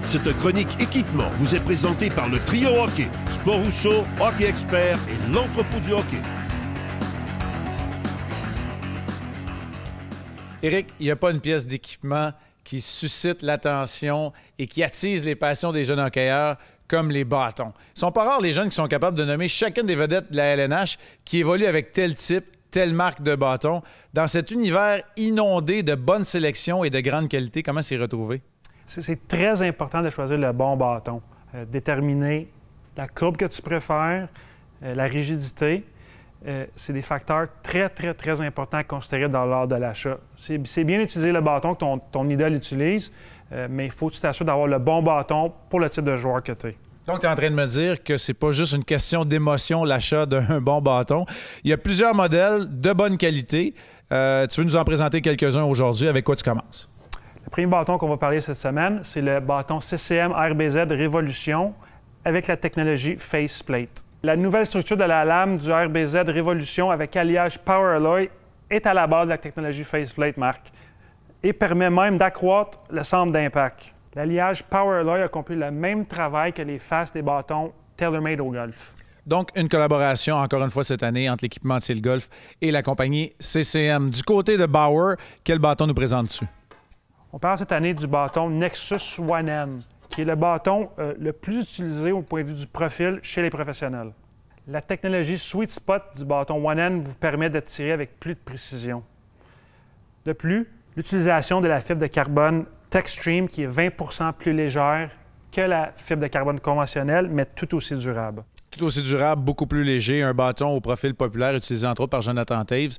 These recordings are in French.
Cette chronique équipement vous est présentée par le Trio Hockey, Sport Rousseau, Hockey Expert et l'Entrepôt du Hockey. Éric, il n'y a pas une pièce d'équipement qui suscite l'attention et qui attise les passions des jeunes hockeyeurs comme les bâtons. Ils sont pas rares les jeunes qui sont capables de nommer chacune des vedettes de la LNH qui évolue avec tel type, telle marque de bâton. Dans cet univers inondé de bonnes sélections et de grande qualité, comment s'y retrouver? C'est très important de choisir le bon bâton. Déterminer la courbe que tu préfères, la rigidité. C'est des facteurs très importants à considérer lors de l'achat. C'est bien d'utiliser le bâton que ton idole utilise, mais il faut que tu t'assures d'avoir le bon bâton pour le type de joueur que tu es. Donc, tu es en train de me dire que c'est pas juste une question d'émotion, l'achat d'un bon bâton. Il y a plusieurs modèles de bonne qualité. Tu veux nous en présenter quelques-uns aujourd'hui. Avec quoi tu commences? Le premier bâton qu'on va parler cette semaine, c'est le bâton CCM RBZ Révolution avec la technologie Faceplate. La nouvelle structure de la lame du RBZ Révolution avec alliage Power Alloy est à la base de la technologie Faceplate, Marc, et permet même d'accroître le centre d'impact. L'alliage Power Alloy accomplit le même travail que les faces des bâtons TaylorMade au golf. Donc, une collaboration, encore une fois, cette année, entre l'équipementier Le Golf et la compagnie CCM. Du côté de Bauer, quel bâton nous présentes-tu? On parle cette année du bâton Nexus One N, qui est le bâton le plus utilisé au point de vue du profil chez les professionnels. La technologie Sweet Spot du bâton One N vous permet de tirer avec plus de précision. De plus, l'utilisation de la fibre de carbone Techstream, qui est 20 % plus légère que la fibre de carbone conventionnelle, mais tout aussi durable. Tout aussi durable, beaucoup plus léger, un bâton au profil populaire utilisé entre autres par Jonathan Toews.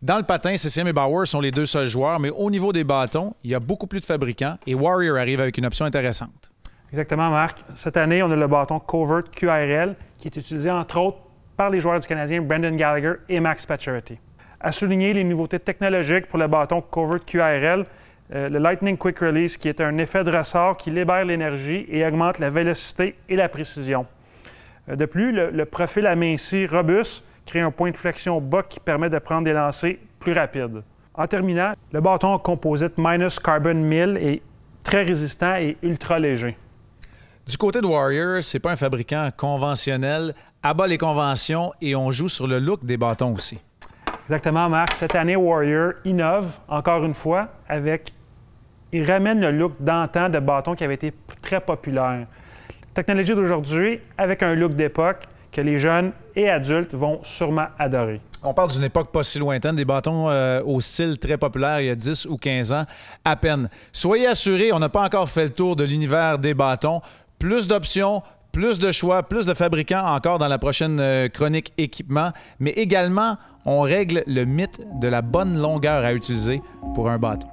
Dans le patin, CCM et Bauer sont les deux seuls joueurs, mais au niveau des bâtons, il y a beaucoup plus de fabricants et Warrior arrive avec une option intéressante. Exactement, Marc. Cette année, on a le bâton Covert QRL qui est utilisé entre autres par les joueurs du Canadien Brendan Gallagher et Max Pacioretty. À souligner les nouveautés technologiques pour le bâton Covert QRL, le Lightning Quick Release qui est un effet de ressort qui libère l'énergie et augmente la vélocité et la précision. De plus, le profil aminci robuste crée un point de flexion bas qui permet de prendre des lancers plus rapides. En terminant, le bâton composite Minus Carbon 1000 est très résistant et ultra léger. Du côté de Warrior, c'est pas un fabricant conventionnel, abat les conventions et on joue sur le look des bâtons aussi. Exactement, Marc. Cette année, Warrior innove, encore une fois, il ramène le look d'antan de bâton qui avait été très populaire. La technologie d'aujourd'hui, avec un look d'époque que les jeunes et adultes vont sûrement adorer. On parle d'une époque pas si lointaine, des bâtons au style très populaire il y a 10 ou 15 ans à peine. Soyez assurés, on n'a pas encore fait le tour de l'univers des bâtons. Plus d'options, plus de choix, plus de fabricants encore dans la prochaine chronique équipement, mais également, on règle le mythe de la bonne longueur à utiliser pour un bâton.